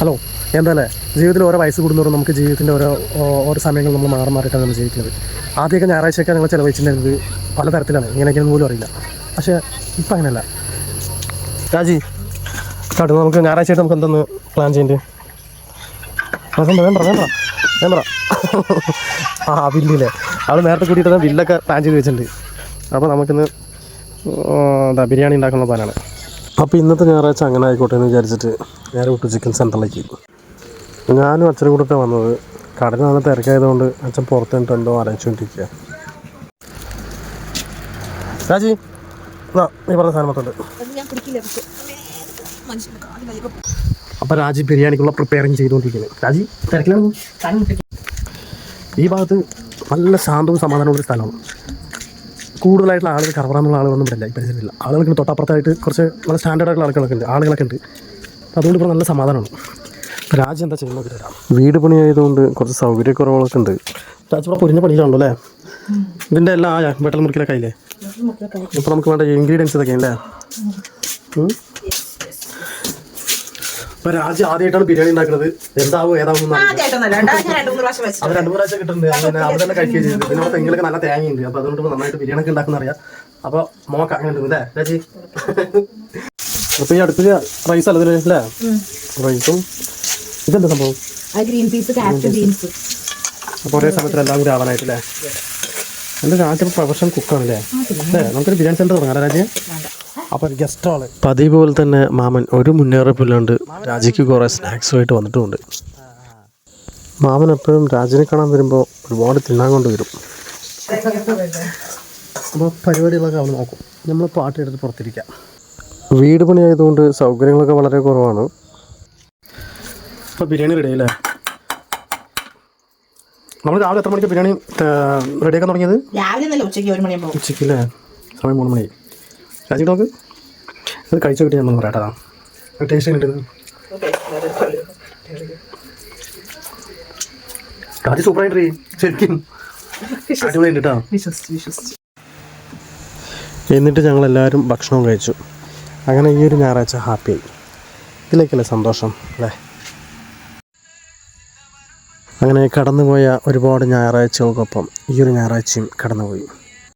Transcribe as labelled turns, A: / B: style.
A: Hello, എന്താല്ലേ ജീവിതത്തിൽ ഓരോ വയസ്സ് കൂടുന്നതോറും നമുക്ക് ജീവിതത്തിൻ്റെ ഓരോ സമയങ്ങൾ നമ്മൾ മാറിയിട്ടാണ് നമ്മൾ ജീവിക്കുന്നത്. ആദ്യമൊക്കെ ഞായറാഴ്ചയൊക്കെ ഞങ്ങൾ ചിലവഴിച്ചിട്ടുണ്ടെങ്കിൽ പലതരത്തിലാണ്, ഇങ്ങനെയൊക്കെയെന്ന് പോലും അറിയില്ല. പക്ഷേ ഇപ്പം അങ്ങനെയല്ല. രാജി കേട്ടോ, നമുക്ക് ഞായറാഴ്ചയായിട്ട് നമുക്ക് എന്തൊന്ന് പ്ലാൻ ചെയ്യേണ്ടത്? വേണ്ട ബില്ലില്ലേ, അവൾ നേരത്തെ കൂട്ടിയിട്ട് ബില്ലൊക്കെ പ്ലാൻ ചെയ്ത് വെച്ചിട്ടുണ്ട്. അപ്പോൾ നമുക്കിന്ന് ബിരിയാണി ഉണ്ടാക്കുന്ന പ്ലാനാണ്. അപ്പോൾ ഇന്നത്തെ ഞായറാഴ്ച അങ്ങനെ ആയിക്കോട്ടെ എന്ന് വിചാരിച്ചിട്ട് നേരെ വിട്ടു ചിക്കൻ സെൻ്ററിലേക്ക്. ഞാനും അച്ഛനും കൂടെ വന്നത്. കടയിൽ നല്ല തിരക്കായതുകൊണ്ട് അച്ഛൻ പുറത്ത് നിന്നിട്ട് എന്തോ ആലോചിച്ചുകൊണ്ടിരിക്കുക. രാജി നീ പറഞ്ഞ സാധനം മൊത്തമുണ്ട്. അപ്പോൾ രാജി ബിരിയാണിക്കുള്ള പ്രിപ്പയറിങ് ചെയ്തുകൊണ്ടിരിക്കുന്നത്. രാജി തിരക്കിലാണ്. ഈ ഭാഗത്ത് നല്ല ശാന്തവും സമാധാനമുള്ള സ്ഥലമാണ്. കൂടുതലായിട്ടുള്ള ആളുകൾ കറവറാന്നുള്ള ആളുകളൊന്നും ഇവിടെ ഇല്ല, ഈ പരിസരത്തില്ല. ആളുകൾക്ക് തൊട്ടപ്പുറത്തായിട്ട് കുറച്ച് നല്ല സ്റ്റാൻഡേർഡായിട്ടുള്ള ആളുകളൊക്കെ ഉണ്ട്. അതുകൊണ്ട് ഇപ്പോൾ നല്ല സമാധാനമാണ്. രാജി എന്താ ചെയ്യുന്നത് തരാം. വീട് പണിയായതുകൊണ്ട് കുറച്ച് സൗകര്യക്കുറവുകളൊക്കെ ഉണ്ട്. രാജി ഇവിടെ പൊരിഞ്ഞ പണിയിലാണല്ലോ അല്ലേ? ഇതിൻ്റെ എല്ലാം വെട്ടൽ മുറിക്കലൊക്കെ ആയില്ലേ? ഇപ്പോൾ നമുക്ക് വേണ്ട ഇൻഗ്രീഡിയൻസ് ഇതൊക്കെ അല്ലേ? ഇപ്പോൾ രാജി ആദ്യമായിട്ടാണ് ബിരിയാണി ഉണ്ടാക്കുന്നത്. എന്താവും ഏതാവും അത് 2-3 പ്രാവശ്യം കിട്ടുന്നുണ്ട്. അങ്ങനെ അവിടെ തന്നെ കഴിക്കുകയും ചെയ്തു. പിന്നെ അവിടെ തെങ്ങിലൊക്കെ നല്ല തേങ്ങയുണ്ട്. അപ്പോൾ അതുകൊണ്ട് നന്നായിട്ട് ബിരിയാണി ഒക്കെ ഉണ്ടാക്കുന്ന അറിയാം. അപ്പോൾ മോക്ക് അങ്ങനെ ഉണ്ട് അല്ലേ രാജി? അപ്പോൾ ഈ അടുപ്പിൽ റൈസ് അല്ലേ അല്ലേ? റൈസും ഇതെന്താ സംഭവം? അപ്പോൾ ഒരേ സമയത്ത് എല്ലാം കൂടി ആവാനായിട്ടല്ലേ? എൻ്റെ രാജ്യം പ്രൊഫഷണൽ കുക്കാണല്ലേ? അല്ലേ, നമുക്കൊരു ബിരിയാണി സെൻ്റർ തുടങ്ങാം രാജ്യം. അപ്പോൾ ഗസ്റ്റാണ് പതിവ് പോലെ തന്നെ മാമൻ ഒരു മുന്നേറിപ്പില്ലാണ്ട് രാജിക്ക് കുറേ സ്നാക്സുമായിട്ട് വന്നിട്ടുമുണ്ട്. മാമൻ എപ്പോഴും രാജിനെ കാണാൻ വരുമ്പോൾ ഒരുപാട് തിന്നാൻ കൊണ്ട് വരും. അപ്പോൾ പരിപാടികളൊക്കെ അവൾ നോക്കും. നമ്മൾ പാട്ടെടുത്ത് പുറത്തിരിക്കാം. വീട് പണിയായതുകൊണ്ട് സൗകര്യങ്ങളൊക്കെ വളരെ കുറവാണ്. അപ്പോൾ ബിരിയാണി റെഡി ആയില്ലേ? നമ്മൾ രാവിലെ എത്ര മണിക്ക് ബിരിയാണി റെഡിയാക്കാൻ തുടങ്ങിയത്? ഉച്ചയ്ക്കല്ലേ? സമയം 3 മണി. രാജി നോക്ക്, ഇത് കഴിച്ചു കിട്ടി നമ്മൾ പറയാട്ടാ. ടേസ്റ്റ് കിട്ടുന്നത് രാജി സൂപ്പറായിട്ട് ശരിക്കും അടിപൊളിയായിട്ട് കേട്ടോ. എന്നിട്ട് ഞങ്ങളെല്ലാവരും ഭക്ഷണവും കഴിച്ചു. അങ്ങനെ ഈ ഒരു ഞായറാഴ്ച ഹാപ്പിയായി. ഇതിലേക്കല്ലേ സന്തോഷം അല്ലേ? അങ്ങനെ കടന്നുപോയ ഒരുപാട് ഞായറാഴ്ചകൾക്കൊപ്പം ഈ ഒരു ഞായറാഴ്ചയും കടന്നുപോയി.